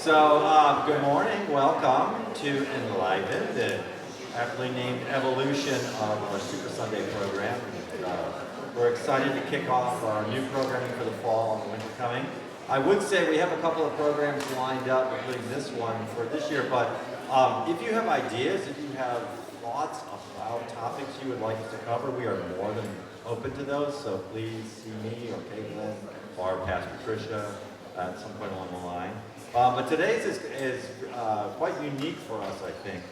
Good morning. Welcome to Enliven, the aptly named evolution of our Super Sunday program. We're excited to kick off our new programming for the fall and the winter coming. I would say we have a couple of programs lined up, including this one for this year, but if you have ideas, if you have thoughts about topics you would like us to cover, we are more than open to those, so please see me or Caitlin or Pastor Patricia at some point along the line. But today's is quite unique for us, I think.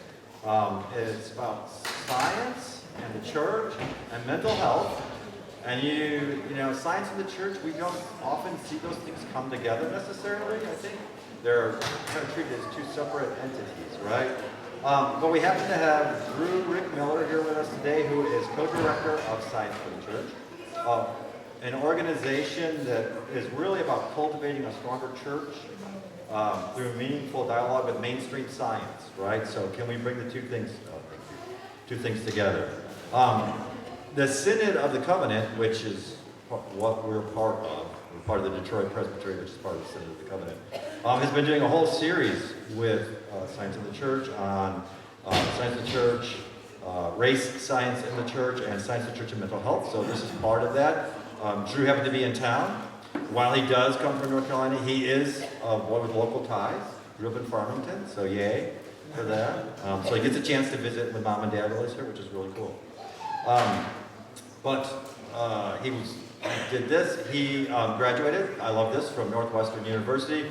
It's about science and the church and mental health. And you know, science and the church, we don't often see those things come together necessarily, I think. They're kind of treated as two separate entities, right? But we happen to have Rick Miller here with us today, who is co-director of Science for the Church, an organization that is really about cultivating a stronger church through meaningful dialogue with mainstream science, right? So can we bring the two things together? The Synod of the Covenant, which is what we're part of, we're part of the Detroit Presbytery, which is part of the Synod of the Covenant, has been doing a whole series with Science in the Church on Science in the Church, race science in the church, and Science in the Church and mental health. So this is part of that. Drew happened to be in town. While he does come from North Carolina, he is one with local ties. Grew up in Farmington, so yay for that. So he gets a chance to visit with mom and dad while he's here, which is really cool. He did this. He graduated, I love this, from Northwestern University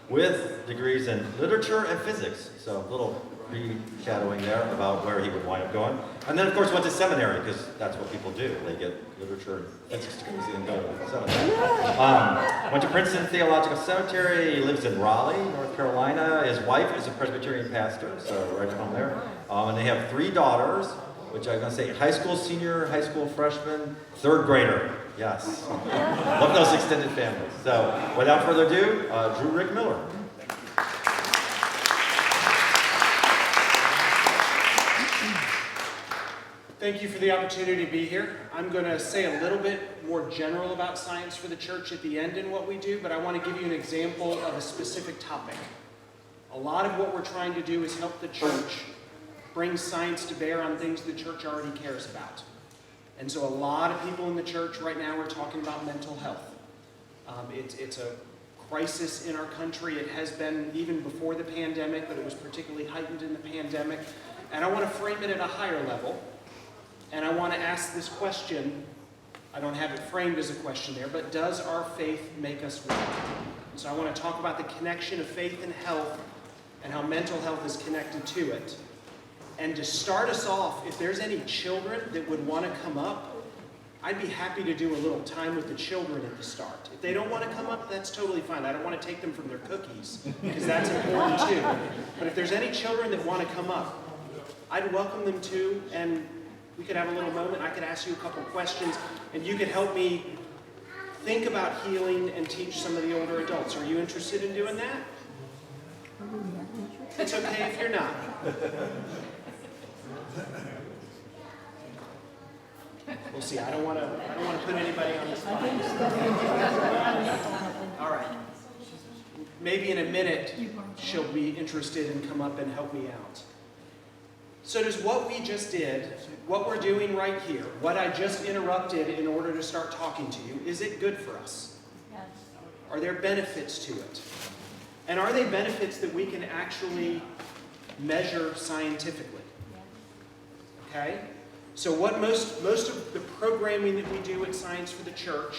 with degrees in literature and physics. So a little pre-shadowing there about where he would wind up going. And then, of course, went to seminary, because that's what people do. They get literature and physics degrees and go to seminary. Went to Princeton Theological Seminary. He lives in Raleigh, North Carolina. His wife is a Presbyterian pastor, so right from there. And they have 3 daughters, which I'm going to say high school senior, high school freshman, 3rd grader. Yes. Love those extended families. So without further ado, Rick Miller. Thank you for the opportunity to be here. I'm going to say a little bit more general about Science for the Church at the end in what we do, but I want to give you an example of a specific topic. A lot of what we're trying to do is help the church bring science to bear on things the church already cares about. And so a lot of people in the church right now are talking about mental health. It's a crisis in our country. It has been even before the pandemic, but it was particularly heightened in the pandemic. And I want to frame it at a higher level. And I want to ask this question. I don't have it framed as a question there, but does our faith make us well? And so I want to talk about the connection of faith and health and how mental health is connected to it. And to start us off, if there's any children that would want to come up, I'd be happy to do a little time with the children at the start. If they don't want to come up, that's totally fine. I don't want to take them from their cookies, because that's important too. But if there's any children that want to come up, I'd welcome them too, and we could have a little moment. I could ask you a couple questions, and you could help me think about healing and teach some of the older adults. Are you interested in doing that? It's okay if you're not. We'll see. I don't want to put anybody on the spot. All right. Maybe in a minute she'll be interested and come up and help me out. So does what we just did, what we're doing right here, what I just interrupted in order to start talking to you, is it good for us? Yes. Are there benefits to it? And are they benefits that we can actually measure scientifically? Yes. Okay? So what most of the programming that we do at Science for the Church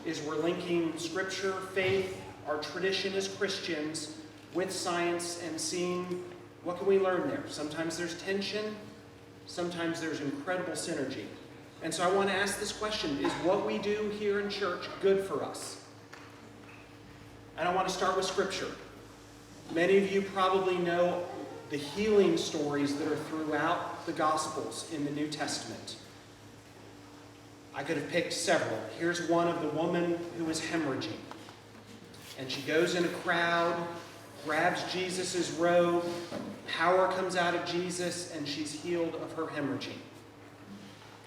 is we're linking Scripture, faith, our tradition as Christians, with science and seeing what can we learn there. Sometimes there's tension, sometimes there's incredible synergy. And so I want to ask this question, is what we do here in church good for us? And I want to start with Scripture. Many of you probably know the healing stories that are throughout the Gospels in the New Testament. I could have picked several. Here's one of the woman who is hemorrhaging. And she goes in a crowd, grabs Jesus' robe, power comes out of Jesus, and she's healed of her hemorrhaging.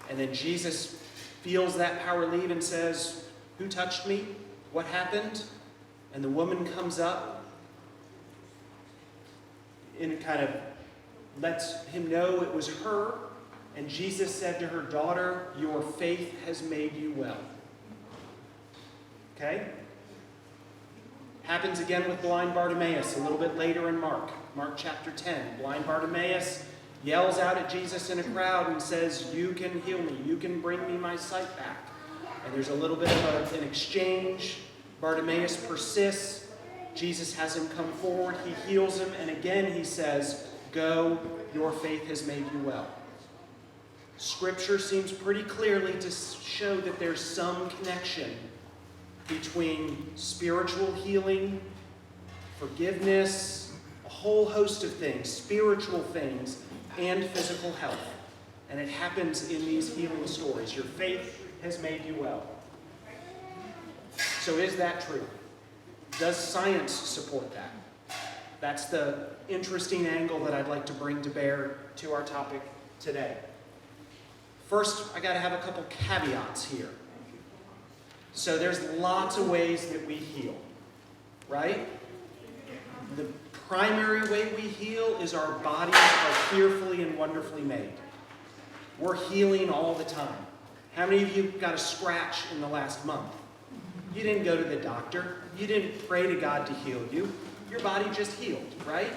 And then Jesus feels that power leave and says, "Who touched me? What happened?" And the woman comes up and kind of lets him know it was her. And Jesus said to her, "Daughter, your faith has made you well." Okay? Happens again with blind Bartimaeus a little bit later in Mark chapter 10. Blind Bartimaeus yells out at Jesus in a crowd and says, "You can heal me. You can bring me my sight back." And there's a little bit of an exchange. Bartimaeus persists. Jesus has him come forward. He heals him. And again he says, "Go, your faith has made you well." Scripture seems pretty clearly to show that there's some connection between spiritual healing, forgiveness, a whole host of things, spiritual things, and physical health. And it happens in these healing stories. Your faith has made you well. So is that true? Does science support that? That's the interesting angle that I'd like to bring to bear to our topic today. First, I got to have a couple caveats here. So there's lots of ways that we heal, right? The primary way we heal is our bodies are fearfully and wonderfully made. We're healing all the time. How many of you got a scratch in the last month? You didn't go to the doctor. You didn't pray to God to heal you. Your body just healed, right?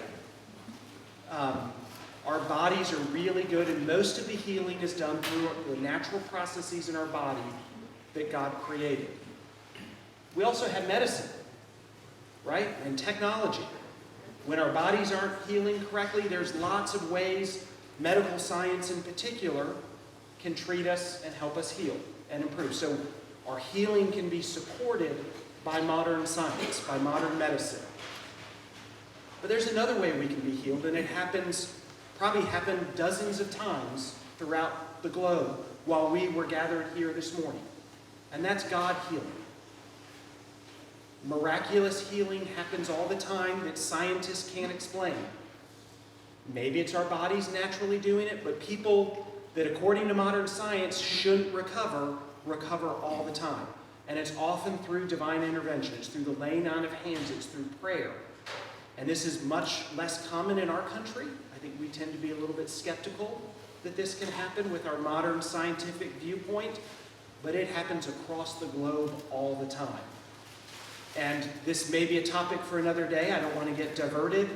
Our bodies are really good, and most of the healing is done through the natural processes in our body that God created. We also have medicine, right? And technology. When our bodies aren't healing correctly, there's lots of ways medical science in particular can treat us and help us heal and improve. So our healing can be supported by modern science, by modern medicine. But there's another way we can be healed, and it probably happened dozens of times throughout the globe while we were gathered here this morning. And that's God healing. Miraculous healing happens all the time that scientists can't explain. Maybe it's our bodies naturally doing it, but people that according to modern science shouldn't recover all the time. And it's often through divine intervention. It's through the laying on of hands. It's through prayer. And this is much less common in our country. I think we tend to be a little bit skeptical that this can happen with our modern scientific viewpoint, but it happens across the globe all the time. And this may be a topic for another day. I don't want to get diverted,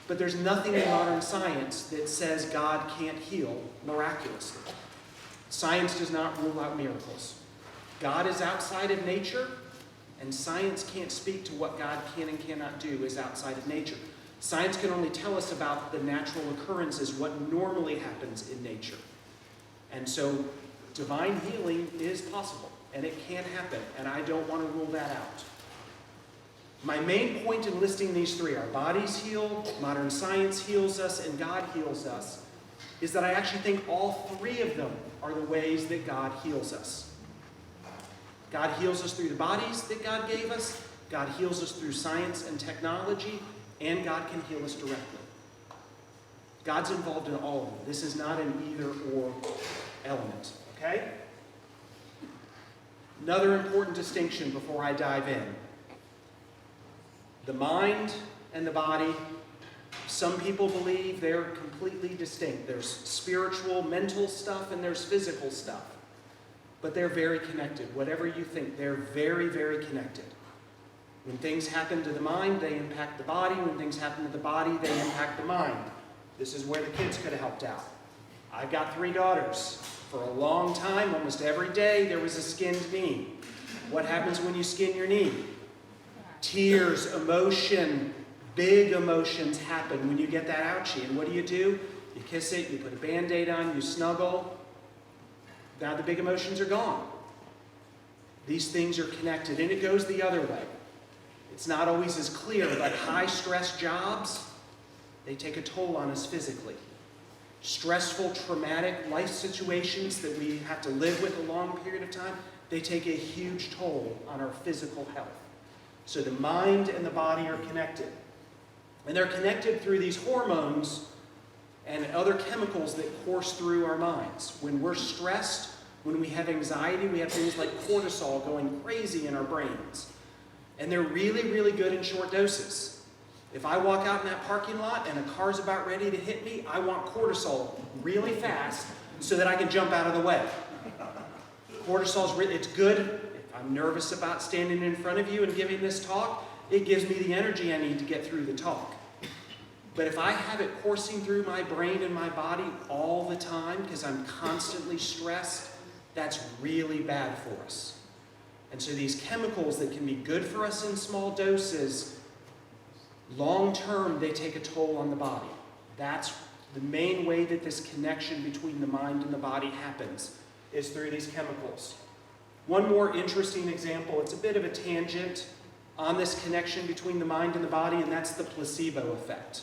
but there's nothing in modern science that says God can't heal miraculously. Science does not rule out miracles. God is outside of nature, and science can't speak to what God can and cannot do is outside of nature. Science can only tell us about the natural occurrences, what normally happens in nature. And so divine healing is possible, and it can happen, and I don't want to rule that out. My main point in listing these three, our bodies heal, modern science heals us, and God heals us, is that I actually think all three of them are the ways that God heals us. God heals us through the bodies that God gave us, God heals us through science and technology, and God can heal us directly. God's involved in all of them. This is not an either-or element, okay? Another important distinction before I dive in. The mind and the body, some people believe they're completely distinct. There's spiritual, mental stuff, and there's physical stuff. But they're very connected. Whatever you think, they're very, very connected. When things happen to the mind, they impact the body. When things happen to the body, they impact the mind. This is where the kids could have helped out. I've got 3 daughters. For a long time, almost every day, there was a skinned knee. What happens when you skin your knee? Tears, emotion, big emotions happen when you get that ouchie. And what do? You kiss it, you put a Band-Aid on, you snuggle. Now the big emotions are gone. These things are connected, and it goes the other way. It's not always as clear, but high-stress jobs, they take a toll on us physically. Stressful, traumatic life situations that we have to live with a long period of time, they take a huge toll on our physical health. So the mind and the body are connected. And they're connected through these hormones and other chemicals that course through our minds. When we're stressed, when we have anxiety, we have things like cortisol going crazy in our brains. And they're really, really good in short doses. If I walk out in that parking lot and a car's about ready to hit me, I want cortisol really fast so that I can jump out of the way. It's good. If I'm nervous about standing in front of you and giving this talk, it gives me the energy I need to get through the talk. But if I have it coursing through my brain and my body all the time because I'm constantly stressed, that's really bad for us. And so these chemicals that can be good for us in small doses, long term, they take a toll on the body. That's the main way that this connection between the mind and the body happens, is through these chemicals. One more interesting example, it's a bit of a tangent on this connection between the mind and the body, and that's the placebo effect.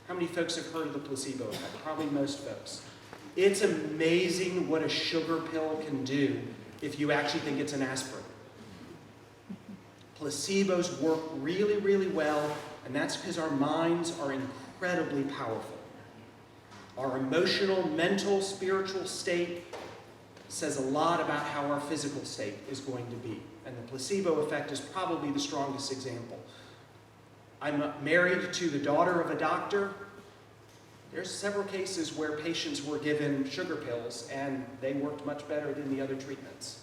How many folks have heard of the placebo effect? Probably most folks. It's amazing what a sugar pill can do if you actually think it's an aspirin. Placebos work really, really well, and that's because our minds are incredibly powerful. Our emotional, mental, spiritual state says a lot about how our physical state is going to be. And the placebo effect is probably the strongest example. I'm married to the daughter of a doctor. There's several cases where patients were given sugar pills and they worked much better than the other treatments.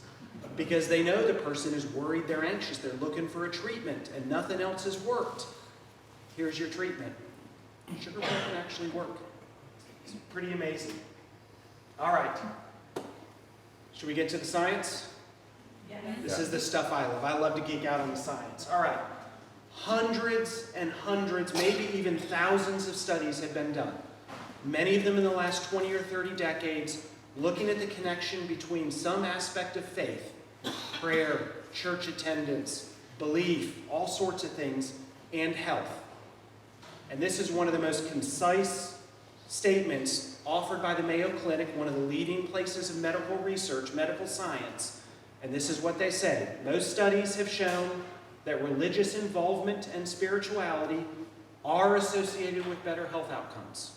Because they know the person is worried, they're anxious, they're looking for a treatment and nothing else has worked. Here's your treatment. Sugar pill can actually work. It's pretty amazing. All right. Should we get to the science? Yes. This is the stuff I love. I love to geek out on the science. All right. Hundreds and hundreds, maybe even thousands of studies have been done. Many of them in the last 20 or 30 decades, looking at the connection between some aspect of faith, prayer, church attendance, belief, all sorts of things, and health. And this is one of the most concise statements offered by the Mayo Clinic, one of the leading places of medical research, medical science. And this is what they say. Most studies have shown that religious involvement and spirituality are associated with better health outcomes.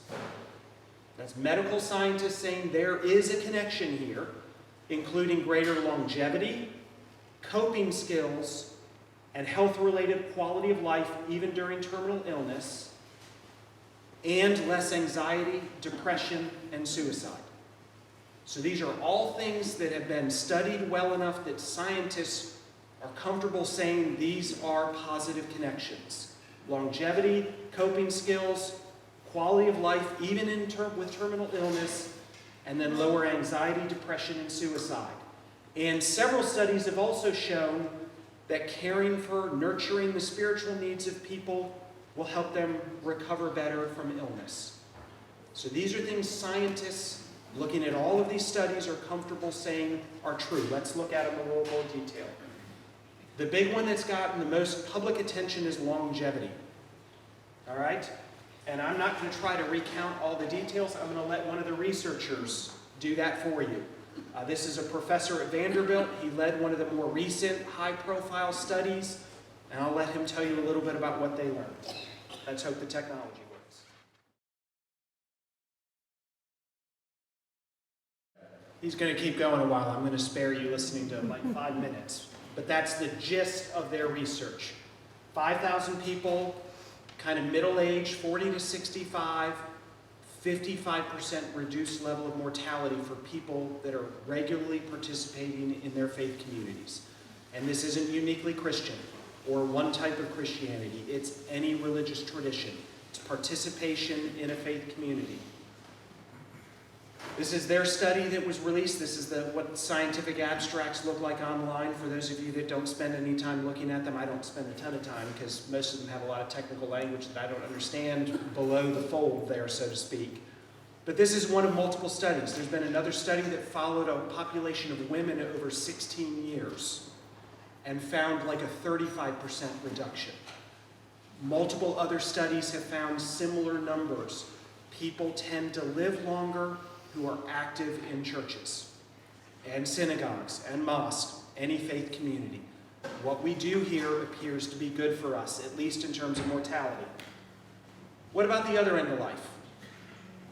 That's medical scientists saying there is a connection here, including greater longevity, coping skills, and health-related quality of life even during terminal illness, and less anxiety, depression, and suicide. So these are all things that have been studied well enough that scientists are comfortable saying these are positive connections. Longevity, coping skills, quality of life, even with terminal illness, and then lower anxiety, depression, and suicide. And several studies have also shown that caring for, nurturing the spiritual needs of people will help them recover better from illness. So these are things scientists, looking at all of these studies, are comfortable saying are true. Let's look at them in a little more detail. The big one that's gotten the most public attention is longevity. All right? And I'm not going to try to recount all the details. I'm going to let one of the researchers do that for you. This is a professor at Vanderbilt. He led one of the more recent high-profile studies, and I'll let him tell you a little bit about what they learned. Let's hope the technology works. He's going to keep going a while. I'm going to spare you listening to like 5 minutes. But that's the gist of their research. 5,000 people, kind of middle age, 40 to 65, 55% reduced level of mortality for people that are regularly participating in their faith communities. And this isn't uniquely Christian or one type of Christianity. It's any religious tradition. It's participation in a faith community. This is their study that was released. This is what scientific abstracts look like online. For those of you that don't spend any time looking at them, I don't spend a ton of time because most of them have a lot of technical language that I don't understand below the fold there, so to speak. But this is one of multiple studies. There's been another study that followed a population of women over 16 years and found like a 35% reduction. Multiple other studies have found similar numbers. People tend to live longer who are active in churches and synagogues and mosques, any faith community. What we do here appears to be good for us, at least in terms of mortality. What about the other end of life?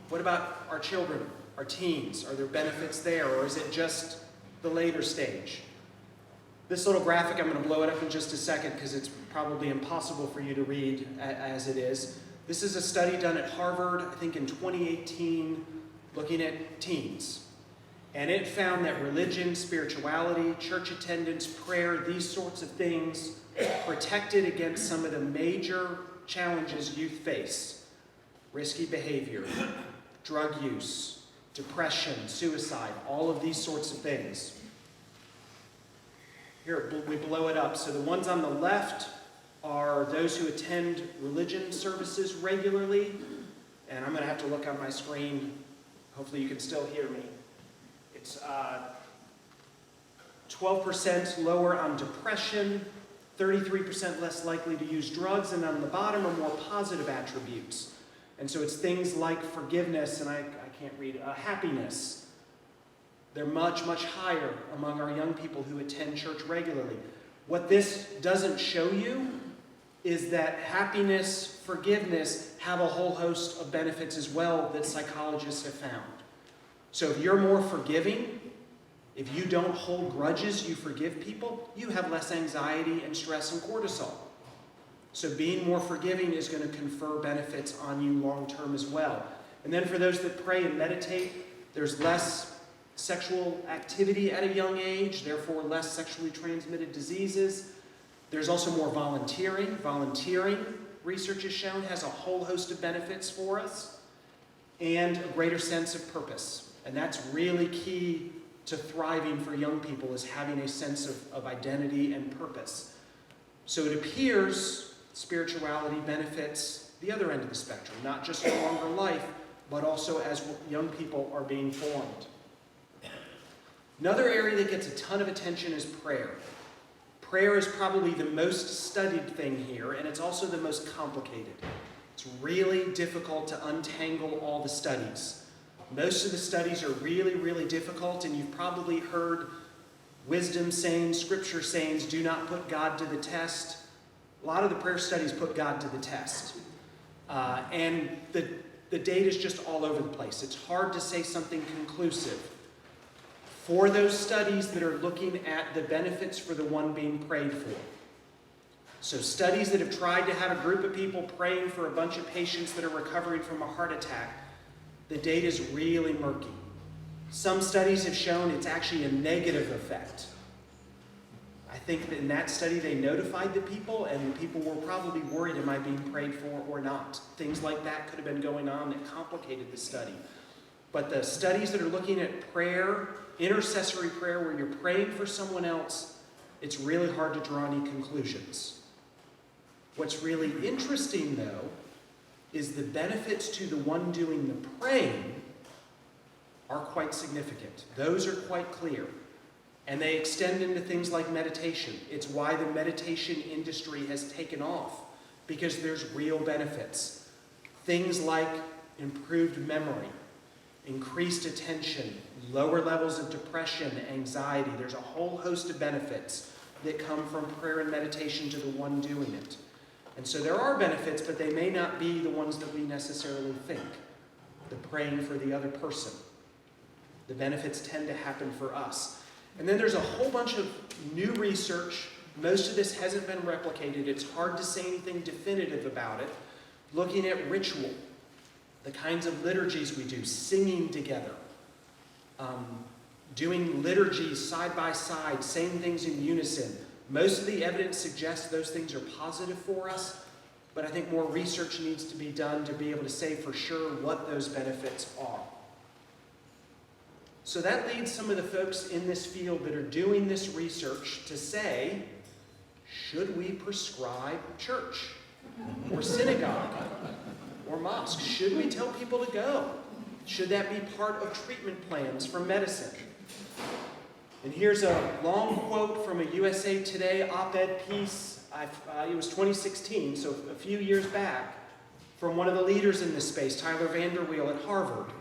What about our children, our teens? Are there benefits there, or is it just the later stage? This little graphic, I'm going to blow it up in just a second because it's probably impossible for you to read as it is. This is a study done at Harvard, I think in 2018, looking at teens. And it found that religion, spirituality, church attendance, prayer, these sorts of things protected against some of the major challenges youth face. Risky behavior, drug use, depression, suicide, all of these sorts of things. Here, we blow it up. So the ones on the left are those who attend religion services regularly. And I'm going to have to look on my screen. Hopefully you can still hear me. It's 12% lower on depression, 33% less likely to use drugs, and on the bottom are more positive attributes. And so it's things like forgiveness, and I can't read, happiness. They're much, much higher among our young people who attend church regularly. What this doesn't show you is that happiness, forgiveness have a whole host of benefits as well that psychologists have found. So if you're more forgiving, if you don't hold grudges, you forgive people, you have less anxiety and stress and cortisol. So being more forgiving is going to confer benefits on you long term as well. And then for those that pray and meditate, there's less sexual activity at a young age, therefore less sexually transmitted diseases. There's also more volunteering. Volunteering, research has shown, has a whole host of benefits for us, and a greater sense of purpose. And that's really key to thriving for young people, is having a sense of identity and purpose. So it appears spirituality benefits the other end of the spectrum, not just a longer life, but also as young people are being formed. Another area that gets a ton of attention is prayer. Prayer is probably the most studied thing here, and it's also the most complicated. It's really difficult to untangle all the studies. Most of the studies are really, really difficult, and you've probably heard wisdom sayings, scripture sayings, do not put God to the test. A lot of the prayer studies put God to the test. And the data is just all over the place. It's hard to say something conclusive. For those studies that are looking at the benefits for the one being prayed for. So studies that have tried to have a group of people praying for a bunch of patients that are recovering from a heart attack, the data is really murky. Some studies have shown it's actually a negative effect. I think that in that study they notified the people, and the people were probably worried, am I being prayed for or not? Things like that could have been going on that complicated the study. But the studies that are looking at prayer, intercessory prayer, where you're praying for someone else, it's really hard to draw any conclusions. What's really interesting, though, is the benefits to the one doing the praying are quite significant. Those are quite clear. And they extend into things like meditation. It's why the meditation industry has taken off, because there's real benefits. Things like improved memory, increased attention, lower levels of depression, anxiety. There's a whole host of benefits that come from prayer and meditation to the one doing it. And so there are benefits, but they may not be the ones that we necessarily think. The praying for the other person. The benefits tend to happen for us. And then there's a whole bunch of new research. Most of this hasn't been replicated. It's hard to say anything definitive about it. Looking at ritual, the kinds of liturgies we do, singing together, doing liturgies side by side, saying things in unison. Most of the evidence suggests those things are positive for us, but I think more research needs to be done to be able to say for sure what those benefits are. So that leads some of the folks in this field that are doing this research to say, should we prescribe church or synagogue or mosque? Should we tell people to go? Should that be part of treatment plans for medicine? And here's a long quote from a USA Today op-ed piece. It was 2016, so a few years back, from one of the leaders in this space, Tyler Vanderweel at Harvard.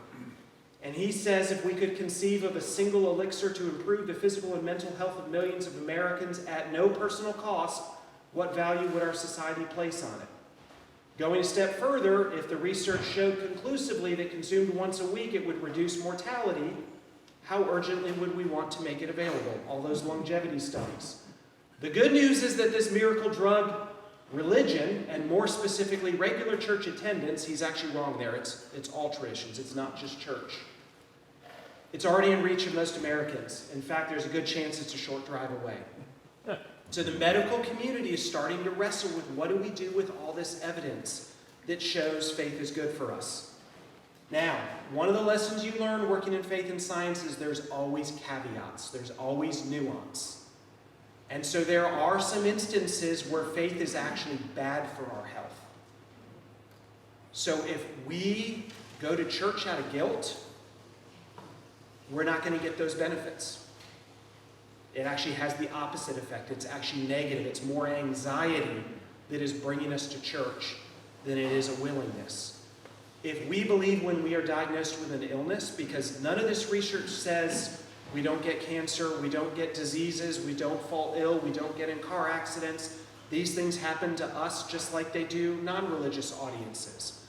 And he says, if we could conceive of a single elixir to improve the physical and mental health of millions of Americans at no personal cost, what value would our society place on it? Going a step further, if the research showed conclusively that consumed once a week it would reduce mortality, how urgently would we want to make it available? All those longevity studies. The good news is that this miracle drug religion, and more specifically regular church attendance, he's actually wrong there. It's all traditions. It's not just church. It's already in reach of most Americans. In fact, there's a good chance it's a short drive away. So the medical community is starting to wrestle with what do we do with all this evidence that shows faith is good for us. Now, one of the lessons you learn working in faith and science is there's always caveats. There's always nuance. And so there are some instances where faith is actually bad for our health. So if we go to church out of guilt, we're not going to get those benefits. It actually has the opposite effect. It's actually negative. It's more anxiety that is bringing us to church than it is a willingness. If we believe when we are diagnosed with an illness, because none of this research says we don't get cancer, we don't get diseases, we don't fall ill, we don't get in car accidents. These things happen to us just like they do non-religious audiences.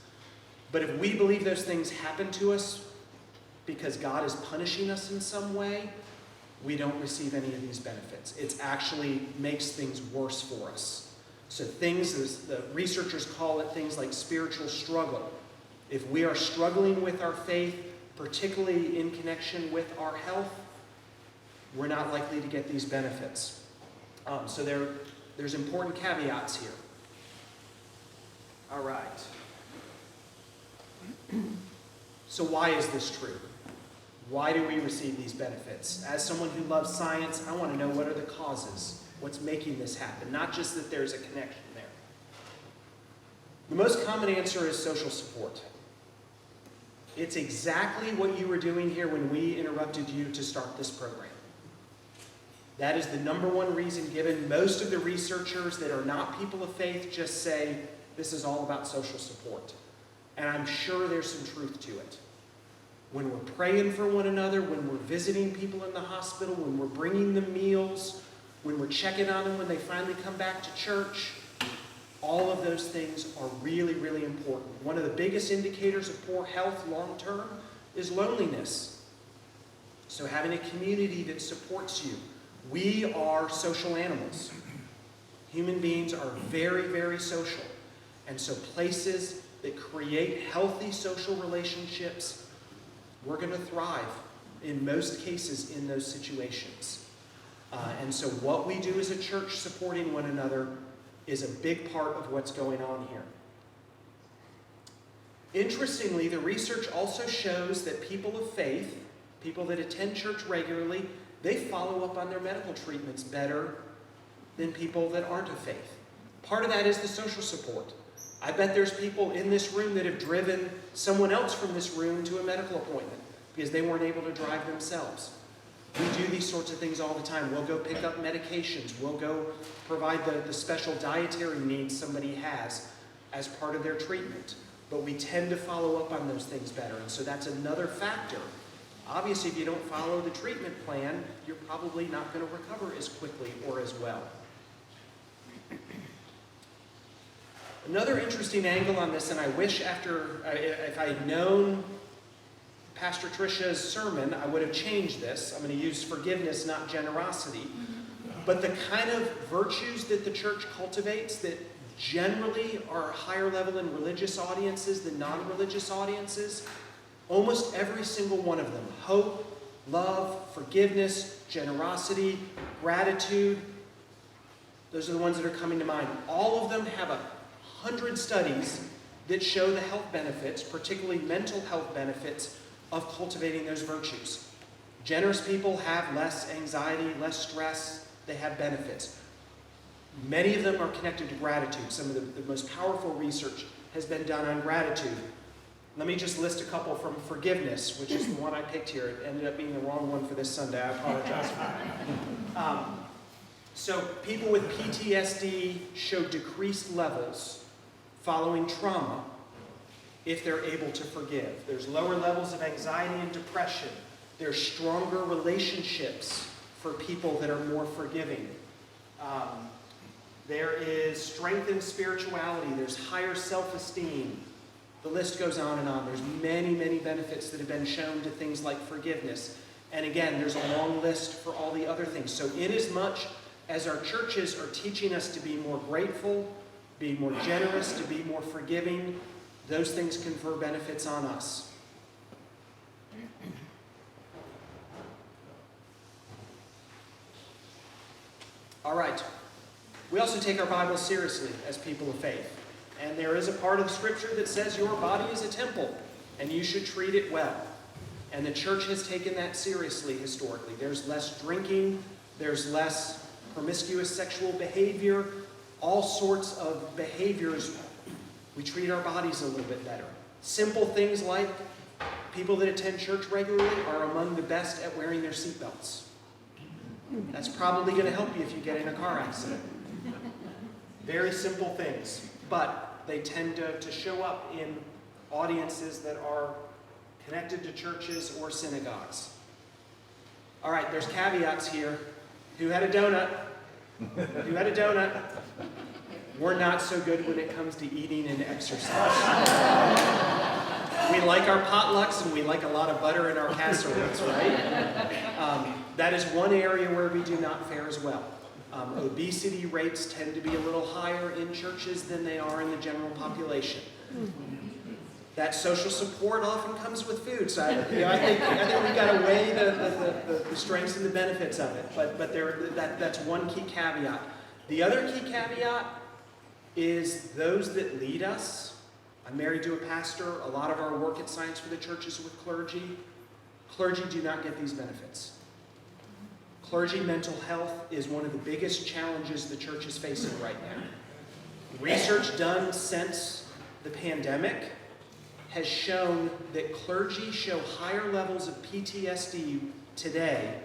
But if we believe those things happen to us because God is punishing us in some way, we don't receive any of these benefits. It actually makes things worse for us. So things, as the researchers call it, things like spiritual struggle. If we are struggling with our faith, particularly in connection with our health, we're not likely to get these benefits. So there's important caveats here. All right. So why is this true? Why do we receive these benefits? As someone who loves science, I want to know what are the causes. What's making this happen? Not just that there's a connection there. The most common answer is social support. It's exactly what you were doing here when we interrupted you to start this program. That is the number one reason given. Most of the researchers that are not people of faith just say this is all about social support. And I'm sure there's some truth to it. When we're praying for one another, when we're visiting people in the hospital, when we're bringing them meals, when we're checking on them when they finally come back to church, all of those things are really, really important. One of the biggest indicators of poor health long term is loneliness. So having a community that supports you. We are social animals. Human beings are very, very social. And so places that create healthy social relationships, we're going to thrive in most cases in those situations. And so what we do as a church supporting one another is a big part of what's going on here. Interestingly, the research also shows that people of faith, people that attend church regularly, they follow up on their medical treatments better than people that aren't of faith. Part of that is the social support. I bet there's people in this room that have driven someone else from this room to a medical appointment because they weren't able to drive themselves. We do these sorts of things all the time. We'll go pick up medications. We'll go provide the special dietary needs somebody has as part of their treatment. But we tend to follow up on those things better. And so that's another factor. Obviously, if you don't follow the treatment plan, you're probably not going to recover as quickly or as well. Another interesting angle on this, and I wish if I had known Pastor Trisha's sermon, I would have changed this. I'm going to use forgiveness, not generosity. But the kind of virtues that the church cultivates that generally are higher level in religious audiences than non-religious audiences, almost every single one of them, hope, love, forgiveness, generosity, gratitude, those are the ones that are coming to mind. All of them have 100 studies that show the health benefits, particularly mental health benefits, of cultivating those virtues. Generous people have less anxiety, less stress, they have benefits. Many of them are connected to gratitude. Some of the most powerful research has been done on gratitude. Let me just list a couple from forgiveness, which is the one I picked here. It ended up being the wrong one for this Sunday. I apologize for that. So people with PTSD show decreased levels following trauma if they're able to forgive. There's lower levels of anxiety and depression. There's stronger relationships for people that are more forgiving. There is strengthened spirituality. There's higher self-esteem. The list goes on and on. There's many, many benefits that have been shown to things like forgiveness. And again, there's a long list for all the other things. So inasmuch as our churches are teaching us to be more grateful, be more generous, to be more forgiving, those things confer benefits on us. All right. We also take our Bible seriously as people of faith. And there is a part of the Scripture that says your body is a temple, and you should treat it well. And the church has taken that seriously historically. There's less drinking, there's less promiscuous sexual behavior, all sorts of behaviors. We treat our bodies a little bit better. Simple things like people that attend church regularly are among the best at wearing their seatbelts. That's probably going to help you if you get in a car accident. Very simple things, but they tend to show up in audiences that are connected to churches or synagogues. All right, there's caveats here. Who had a donut? Who had a donut? We're not so good when it comes to eating and exercise. We like our potlucks and we like a lot of butter in our casseroles, right? That is one area where we do not fare as well. Obesity rates tend to be a little higher in churches than they are in the general population. That social support often comes with food, so I think we've got to weigh the strengths and the benefits of it. But that's one key caveat. The other key caveat is those that lead us. I'm married to a pastor. A lot of our work at Science for the Church is with clergy. Clergy do not get these benefits. Clergy mental health is one of the biggest challenges the church is facing right now. Research done since the pandemic has shown that clergy show higher levels of PTSD today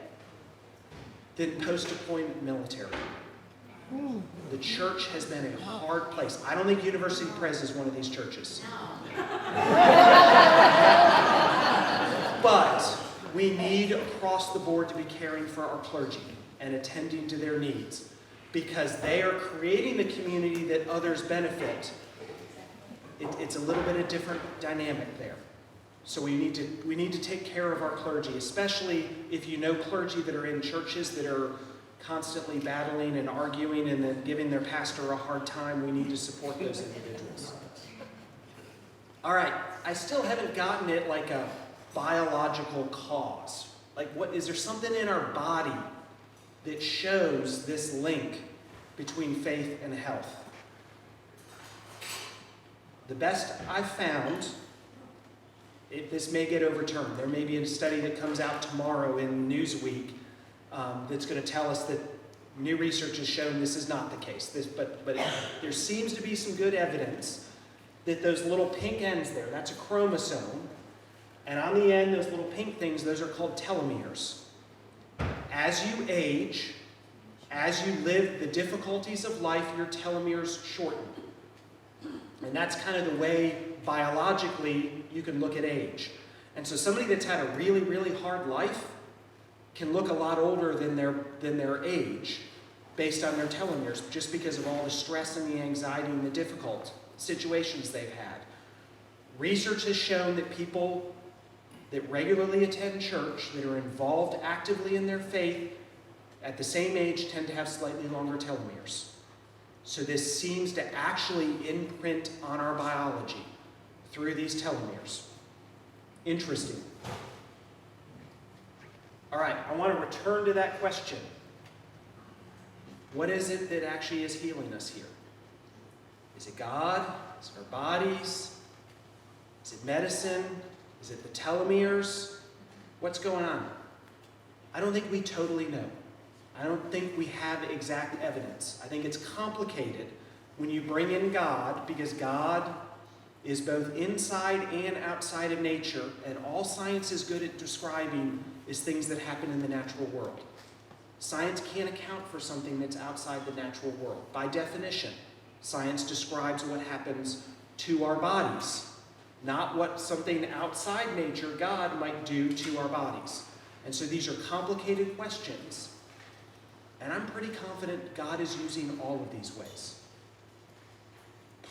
than post-deployment military. The church has been a hard place. I don't think University Pres is one of these churches. But we need across the board to be caring for our clergy and attending to their needs because they are creating the community that others benefit. It's a little bit of different dynamic there. So we need to take care of our clergy, especially if you know clergy that are in churches that are constantly battling and arguing and then giving their pastor a hard time. We need to support those individuals. All right, I still haven't gotten it like a biological cause. Like, what is there something in our body that shows this link between faith and health? The best I've found, this may get overturned. There may be a study that comes out tomorrow in Newsweek that's going to tell us that new research has shown this is not the case. But there seems to be some good evidence that those little pink ends there, that's a chromosome, and on the end, those little pink things, those are called telomeres. As you age, as you live the difficulties of life, your telomeres shorten. And that's kind of the way, biologically, you can look at age. And so somebody that's had a really, really hard life can look a lot older than their age based on their telomeres, just because of all the stress and the anxiety and the difficult situations they've had. Research has shown that people that regularly attend church, that are involved actively in their faith, at the same age tend to have slightly longer telomeres. So this seems to actually imprint on our biology through these telomeres. Interesting. All right, I want to return to that question. What is it that actually is healing us here? Is it God? Is it our bodies? Is it medicine? Is it the telomeres? What's going on? I don't think we totally know. I don't think we have exact evidence. I think it's complicated when you bring in God, because God is both inside and outside of nature, and all science is good at describing is things that happen in the natural world. Science can't account for something that's outside the natural world. By definition, science describes what happens to our bodies, not what something outside nature, God, might do to our bodies. And so these are complicated questions. And I'm pretty confident God is using all of these ways.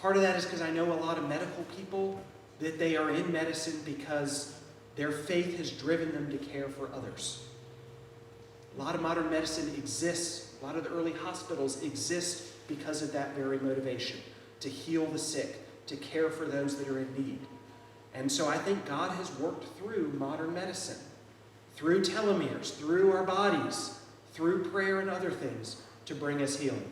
Part of that is because I know a lot of medical people that they are in medicine because their faith has driven them to care for others. A lot of modern medicine exists, a lot of the early hospitals exist because of that very motivation, to heal the sick, to care for those that are in need. And so I think God has worked through modern medicine, through telomeres, through our bodies, through prayer and other things to bring us healing.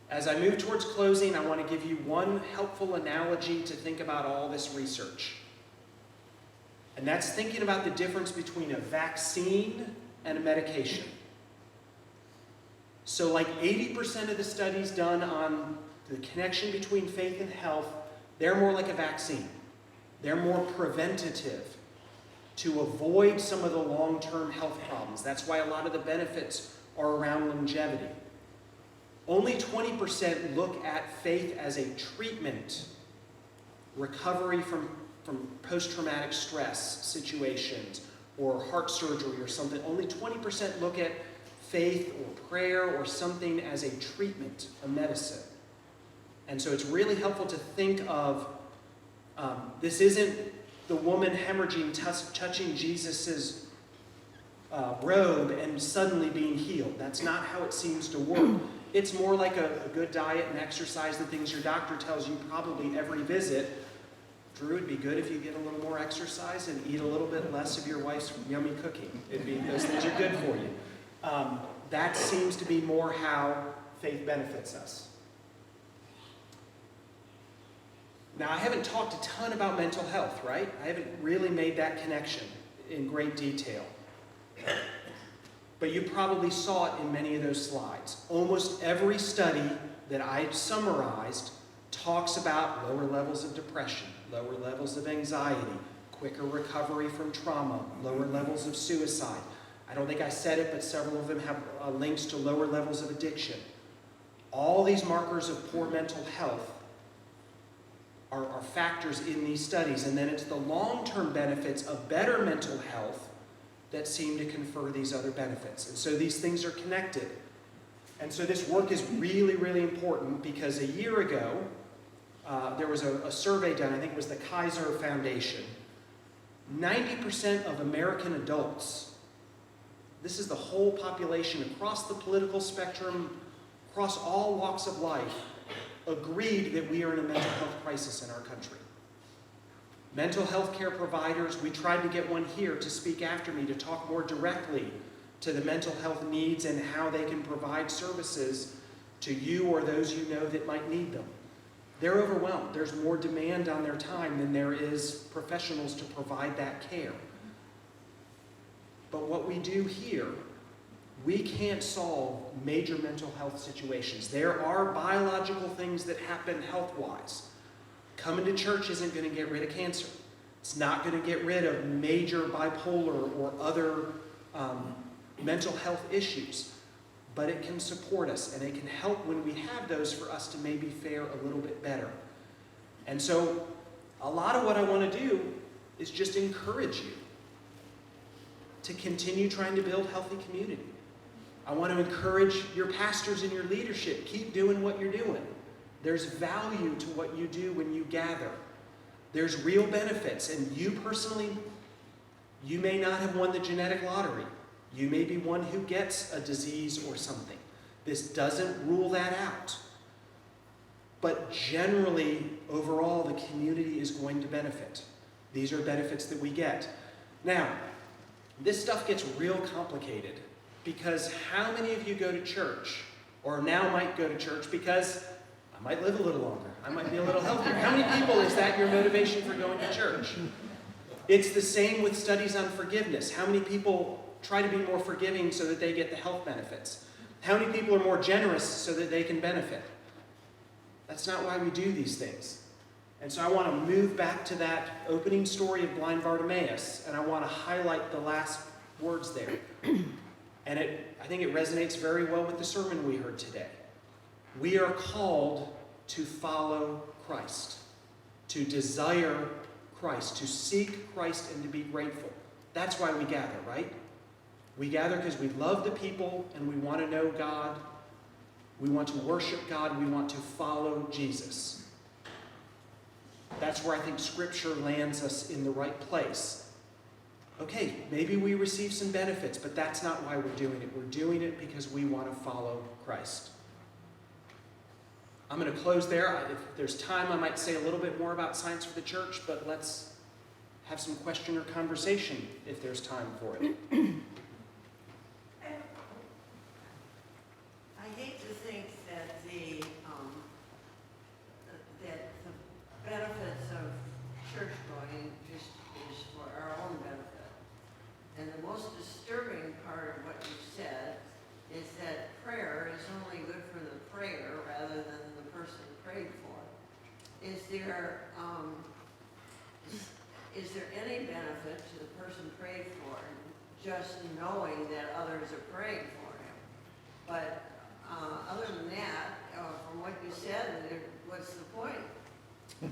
As I move towards closing, I want to give you one helpful analogy to think about all this research. And that's thinking about the difference between a vaccine and a medication. So like 80% of the studies done on the connection between faith and health, they're more like a vaccine. They're more preventative to avoid some of the long-term health problems. That's why a lot of the benefits are around longevity. Only 20% look at faith as a treatment, recovery from post-traumatic stress situations or heart surgery or something. Only 20% look at faith or prayer or something as a treatment, a medicine. And so it's really helpful to think of, this isn't the woman hemorrhaging, touching Jesus's robe and suddenly being healed. That's not how it seems to work. It's more like a good diet and exercise, the things your doctor tells you probably every visit. Drew, it'd be good if you get a little more exercise and eat a little bit less of your wife's yummy cooking. Those things are good for you. That seems to be more how faith benefits us. Now, I haven't talked a ton about mental health, right? I haven't really made that connection in great detail. But you probably saw it in many of those slides. Almost every study that I summarized talks about lower levels of depression, lower levels of anxiety, quicker recovery from trauma, lower levels of suicide. I don't think I said it, but several of them have links to lower levels of addiction. All these markers of poor mental health are factors in these studies. And then it's the long-term benefits of better mental health that seem to confer these other benefits. And so these things are connected. And so this work is really, really important because a year ago, there was a survey done, I think it was the Kaiser Foundation. 90% of American adults, this is the whole population across the political spectrum, across all walks of life, agreed that we are in a mental health crisis in our country. Mental health care providers, we tried to get one here to speak after me to talk more directly to the mental health needs and how they can provide services to you or those you know that might need them. They're overwhelmed. There's more demand on their time than there is professionals to provide that care. But what we do here, we can't solve major mental health situations. There are biological things that happen health-wise. Coming to church isn't going to get rid of cancer. It's not going to get rid of major bipolar or other mental health issues. But it can support us, and it can help when we have those for us to maybe fare a little bit better. And so a lot of what I want to do is just encourage you to continue trying to build healthy community. I want to encourage your pastors and your leadership. Keep doing what you're doing. There's value to what you do when you gather. There's real benefits. And you personally, you may not have won the genetic lottery. You may be one who gets a disease or something. This doesn't rule that out. But generally, overall, the community is going to benefit. These are benefits that we get. Now, this stuff gets real complicated because how many of you go to church or now might go to church because I might live a little longer, I might be a little healthier? How many people is that your motivation for going to church? It's the same with studies on forgiveness. How many people try to be more forgiving so that they get the health benefits? How many people are more generous so that they can benefit? That's not why we do these things. And so I want to move back to that opening story of blind Bartimaeus, and I want to highlight the last words there. And I think it resonates very well with the sermon we heard today. We are called to follow Christ, to desire Christ, to seek Christ and to be grateful. That's why we gather, right? We gather because we love the people and we want to know God. We want to worship God. We want to follow Jesus. That's where I think Scripture lands us in the right place. Okay, maybe we receive some benefits, but that's not why we're doing it. We're doing it because we want to follow Christ. I'm going to close there. If there's time, I might say a little bit more about Science for the Church, but let's have some question or conversation if there's time for it. I hate to think that the benefits of church going just is for our own benefit. And the most disturbing part of what you said is that prayer is only good for the prayer rather than the person prayed for. Is there any benefit to the person prayed for just knowing that others are praying for him? But other than that, from what you said, what's the point?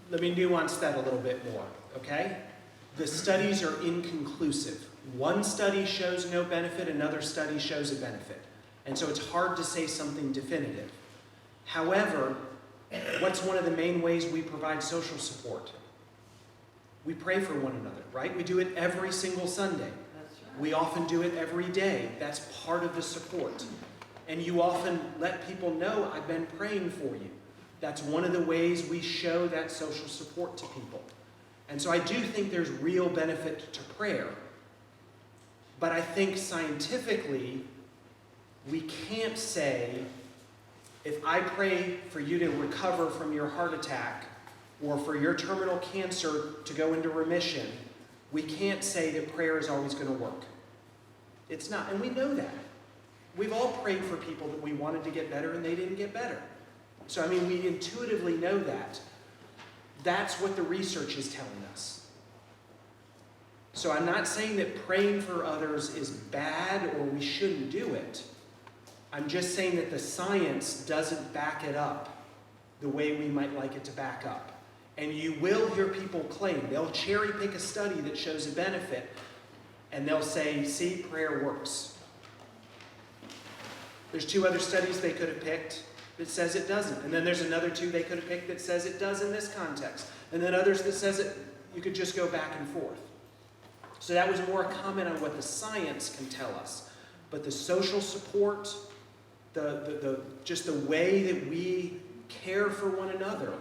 Let me nuance that a little bit more, okay? The studies are inconclusive. One study shows no benefit, another study shows a benefit. And so it's hard to say something definitive. However, what's one of the main ways we provide social support? We pray for one another, right? We do it every single Sunday. That's right. We often do it every day. That's part of the support. And you often let people know, I've been praying for you. That's one of the ways we show that social support to people. And so I do think there's real benefit to prayer. But I think scientifically, we can't say, if I pray for you to recover from your heart attack or for your terminal cancer to go into remission, we can't say that prayer is always going to work. It's not, and we know that. We've all prayed for people that we wanted to get better and they didn't get better. So, I mean, we intuitively know that. That's what the research is telling us. So I'm not saying that praying for others is bad or we shouldn't do it. I'm just saying that the science doesn't back it up the way we might like it to back up. And you will hear people claim, they'll cherry pick a study that shows a benefit, and they'll say, see, prayer works. There's 2 other studies they could have picked that says it doesn't. And then there's another 2 they could have picked that says it does in this context. And then others that says it, you could just go back and forth. So that was more a comment on what the science can tell us. But the social support, just the way that we care for one another,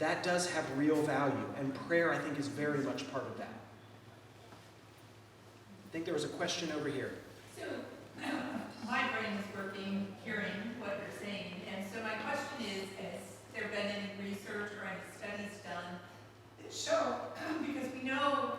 that does have real value. And prayer, I think, is very much part of that. I think there was a question over here. So, my brain is working, hearing what you're saying, and so my question is, has there been any research or any studies done that show, because we know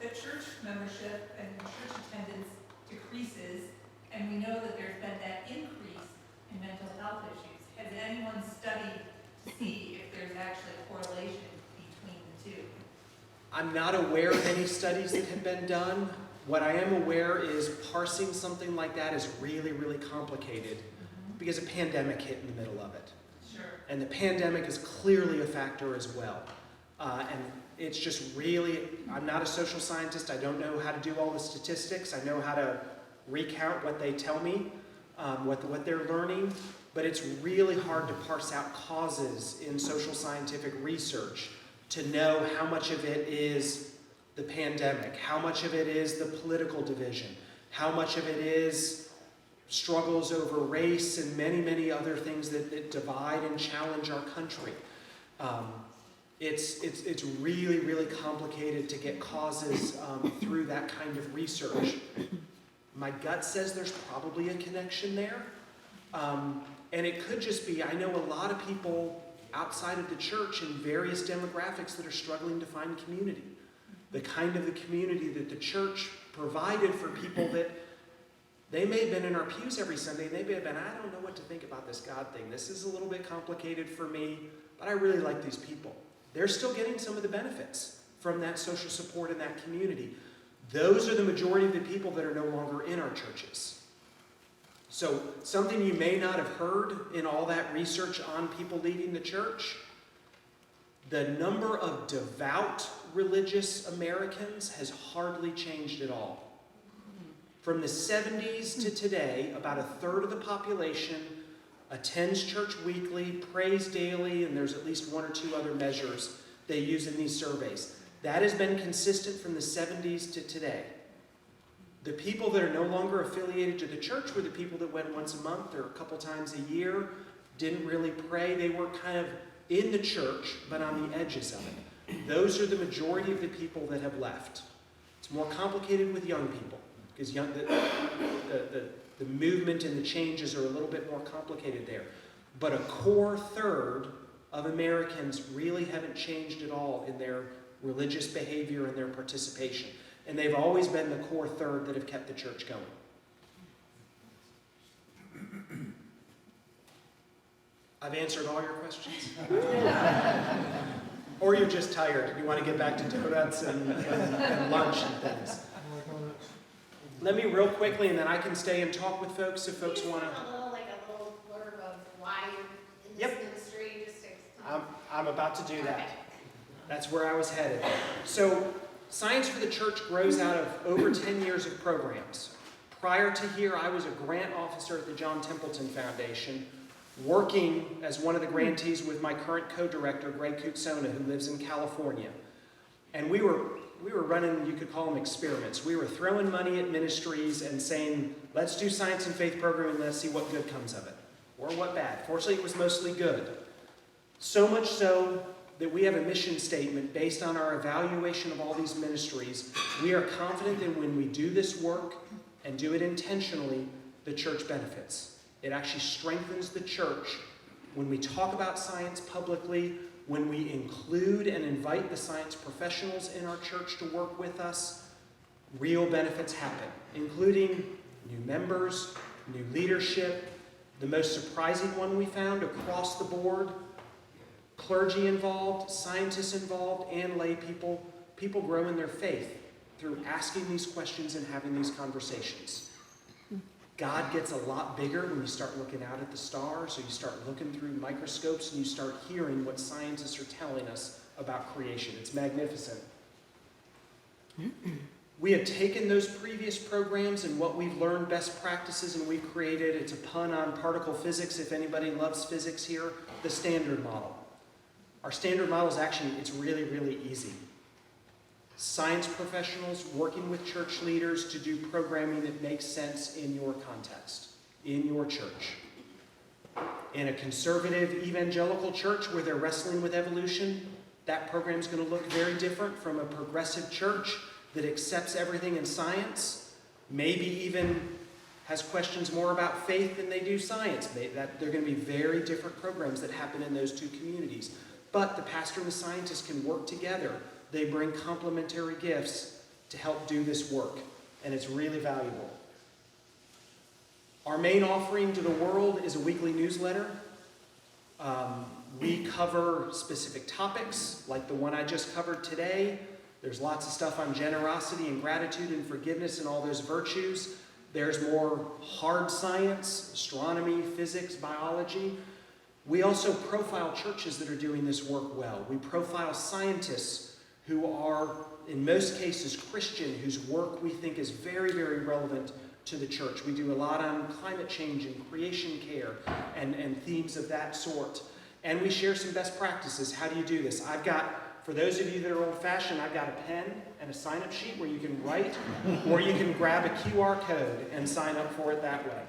that church membership and church attendance decreases, and we know that there's been that increase in mental health issues. Has anyone studied to see if there's actually a correlation between the two? I'm not aware of any studies that have been done. What I am aware is parsing something like that is really, really complicated because a pandemic hit in the middle of it. Sure. And the pandemic is clearly a factor as well. And it's just really, I'm not a social scientist. I don't know how to do all the statistics. I know how to recount what they tell me, what they're learning. But it's really hard to parse out causes in social scientific research to know how much of it is the pandemic, how much of it is the political division, how much of it is struggles over race and many, many other things that divide and challenge our country. It's really, really complicated to get causes through that kind of research. My gut says there's probably a connection there. And it could just be, I know a lot of people outside of the church in various demographics that are struggling to find community. The kind of the community that the church provided for people that they may have been in our pews every Sunday, and they may have been, I don't know what to think about this God thing. This is a little bit complicated for me, but I really like these people. They're still getting some of the benefits from that social support in that community. Those are the majority of the people that are no longer in our churches. So something you may not have heard in all that research on people leaving the church, the number of devout religious Americans has hardly changed at all. From the 70s to today, about 1/3 of the population attends church weekly, prays daily, and there's at least 1 or 2 other measures they use in these surveys. That has been consistent from the 70s to today. The people that are no longer affiliated to the church were the people that went once a month or a couple times a year, didn't really pray. They were kind of in the church, but on the edges of it. Those are the majority of the people that have left. It's more complicated with young people, because the movement and the changes are a little bit more complicated there. But a core third of Americans really haven't changed at all in their religious behavior and their participation. And they've always been the core third that have kept the church going. I've answered all your questions? Or you're just tired and you want to get back to donuts and lunch and things. Let me real quickly, and then I can stay and talk with folks if folks want to. A little blurb of why you're in this ministry, just to. I'm about to do that. Okay. That's where I was headed. So, Science for the Church grows out of over 10 years of programs. Prior to here, I was a grant officer at the John Templeton Foundation, working as one of the grantees with my current co-director, Greg Kutsona, who lives in California. And we were running, you could call them experiments. We were throwing money at ministries and saying, let's do science and faith programming and let's see what good comes of it, or what bad. Fortunately, it was mostly good. So much so that we have a mission statement based on our evaluation of all these ministries. We are confident that when we do this work and do it intentionally, the church benefits. It actually strengthens the church when we talk about science publicly, when we include and invite the science professionals in our church to work with us. Real benefits happen, including new members, new leadership. The most surprising one we found across the board: clergy involved, scientists involved, and lay people. People grow in their faith through asking these questions and having these conversations. God gets a lot bigger when you start looking out at the stars, or you start looking through microscopes and you start hearing what scientists are telling us about creation. It's magnificent. We have taken those previous programs and what we've learned, best practices, and we've created, it's a pun on particle physics, if anybody loves physics here, the standard model. Our standard model is actually, it's really, really easy. Science professionals working with church leaders to do programming that makes sense in your context, in your church. In a conservative evangelical church where they're wrestling with evolution, that program's going to look very different from a progressive church that accepts everything in science, maybe even has questions more about faith than they do science. They're going to be very different programs that happen in those two communities. But the pastor and the scientist can work together. They bring complementary gifts to help do this work, and it's really valuable. Our main offering to the world is a weekly newsletter. We cover specific topics, like the one I just covered today. There's lots of stuff on generosity and gratitude and forgiveness and all those virtues. There's more hard science, astronomy, physics, biology. We also profile churches that are doing this work well. We profile scientists who are, in most cases, Christian, whose work we think is very, very relevant to the church. We do a lot on climate change and creation care and themes of that sort. And we share some best practices. How do you do this? I've got, for those of you that are old-fashioned, I've got a pen and a sign-up sheet where you can write, or you can grab a QR code and sign up for it that way.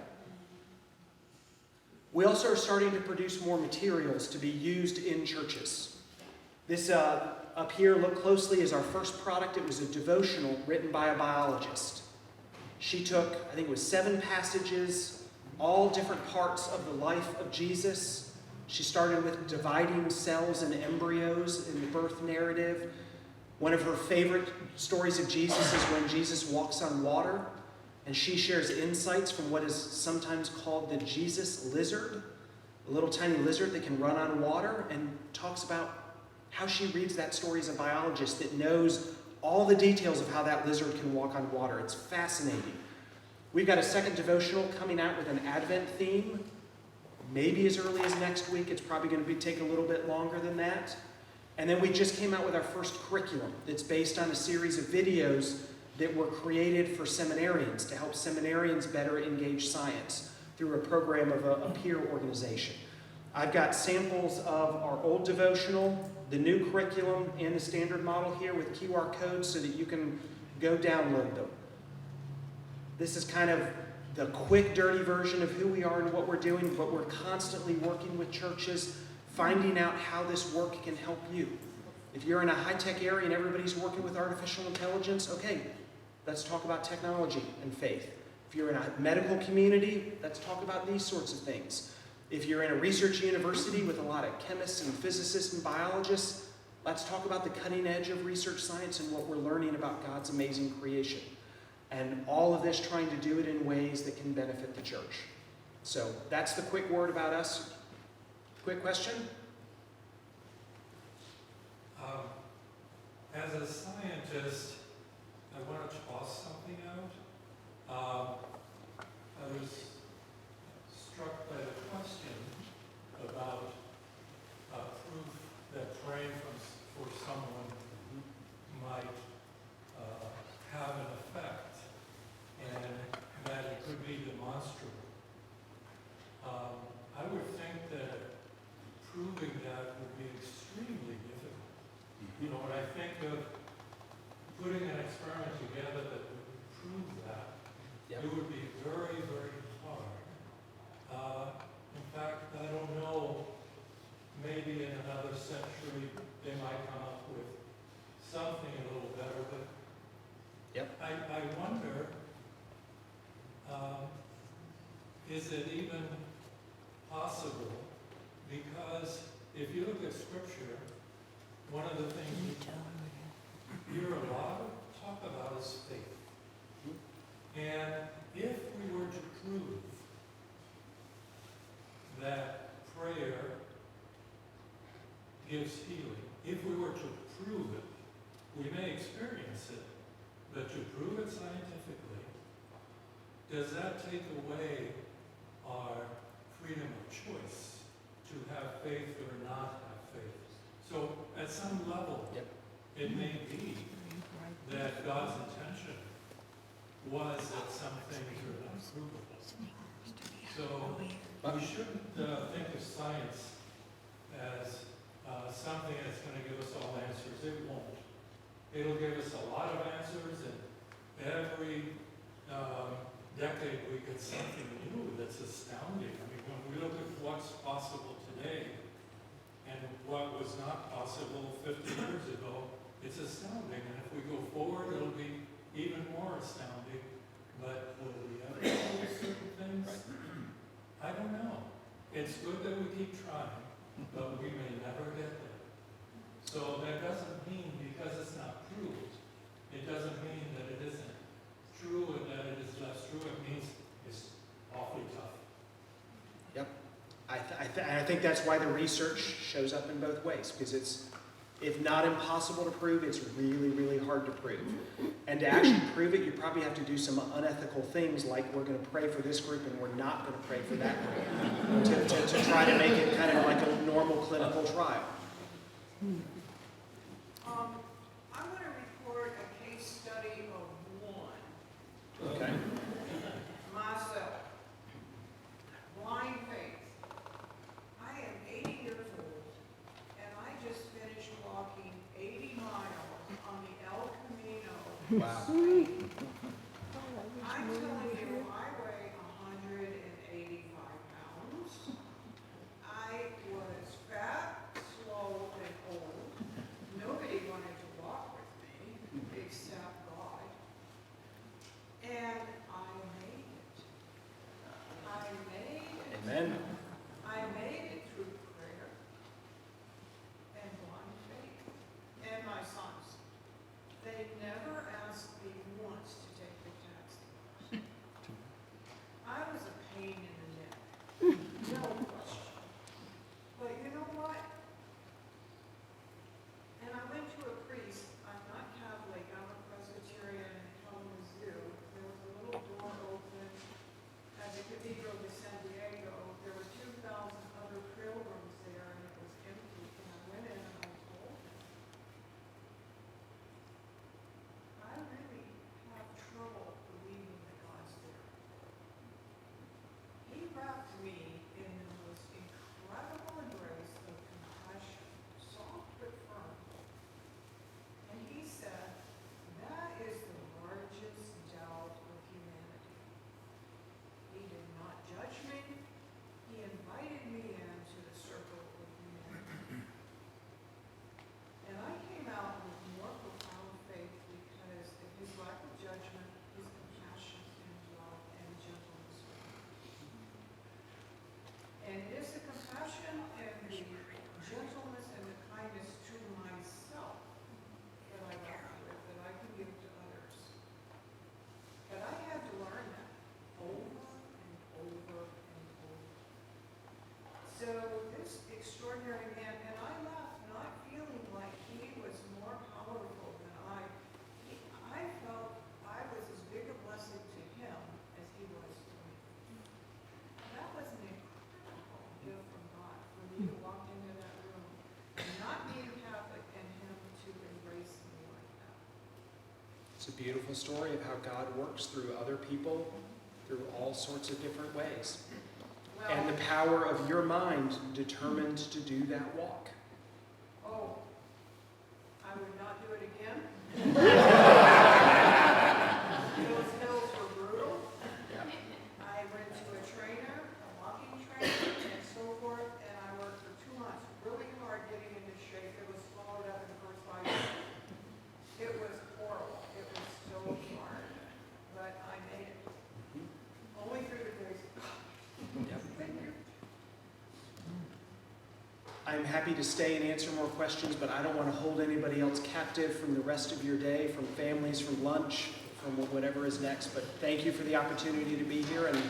We also are starting to produce more materials to be used in churches. This up here, look closely, is our first product. It was a devotional written by a biologist. She took, I think it was 7 passages, all different parts of the life of Jesus. She started with dividing cells and embryos in the birth narrative. One of her favorite stories of Jesus is when Jesus walks on water, and she shares insights from what is sometimes called the Jesus lizard, a little tiny lizard that can run on water, and talks about how she reads that story as a biologist that knows all the details of how that lizard can walk on water. It's fascinating. We've got a second devotional coming out with an Advent theme, maybe as early as next week. It's probably going to take a little bit longer than that. And then we just came out with our first curriculum that's based on a series of videos that were created for seminarians to help seminarians better engage science through a program of a peer organization. I've got samples of our old devotional, the new curriculum, and the standard model here with QR codes so that you can go download them. This is kind of the quick, dirty version of who we are and what we're doing, but we're constantly working with churches, finding out how this work can help you. If you're in a high-tech area and everybody's working with artificial intelligence, okay, let's talk about technology and faith. If you're in a medical community, let's talk about these sorts of things. If you're in a research university with a lot of chemists and physicists and biologists, let's talk about the cutting edge of research science and what we're learning about God's amazing creation. And all of this trying to do it in ways that can benefit the church. So that's the quick word about us. Quick question? As a scientist, I want to toss something out. I was struck by the question about proof that praying for someone might have an effect, and that it could be demonstrable. I would think that proving that would be extremely difficult. You know, when I think of putting an experiment together that would prove that, Yep. it would be very, very hard. In fact, I don't know, maybe in another century they might come up with something a little better, but Yep. I wonder, is it even possible? Because if you look at Scripture, one of the things you hear a lot of talk about is faith. And if we were to prove that prayer gives healing, if we were to prove it, we may experience it, but to prove it scientifically, does that take away our freedom of choice to have faith or not have faith? So at some level, Yep. it may be that God's intention was that some things are unprovable. So we shouldn't think of science as something that's going to give us all answers. It won't. It'll give us a lot of answers, and every decade we get something new that's astounding. I mean, when we look at what's possible today and what was not possible 50 years ago, it's astounding. And if we go forward, it'll be even more astounding. But will we ever do certain things? I don't know. It's good that we keep trying, but we may never get there. So that doesn't mean, because it's not proved, it doesn't mean that it isn't true and that it is less true. It means it's awfully tough. Yep. I think that's why the research shows up in both ways, because it's, if not impossible to prove, it's really, really hard to prove. And to actually prove it, you probably have to do some unethical things, like we're going to pray for this group and we're not going to pray for that group, to try to make it kind of like a normal clinical trial. I want to report a case study of one, Okay. myself. Blind faith. I am 80 years old, and I just finished walking 80 miles on the El Camino. Wow. I'm telling you, I weigh 185 pounds. I was fat, slow, and old. Nobody wanted to walk with me except God. And I made it. I made it. Amen. I made it through prayer and blind faith. And my sons. They never asked me once to take the test. a beautiful story of how God works through other people, through all sorts of different ways. And the power of your mind determined to do that walk. Oh, I would not do it again. Those hills were brutal. I went to a trainer, a walking trainer, and so forth, and I worked for 2 months, really hard getting into shape. It was swallowed up in the first 5 years. It was horrible. It was so hard, but I made it. Only through the grace of God. Thank you. I'm happy to stay and answer more questions, but I don't want to hold anybody else captive from the rest of your day, from families, from lunch, from whatever is next. But thank you for the opportunity to be here, and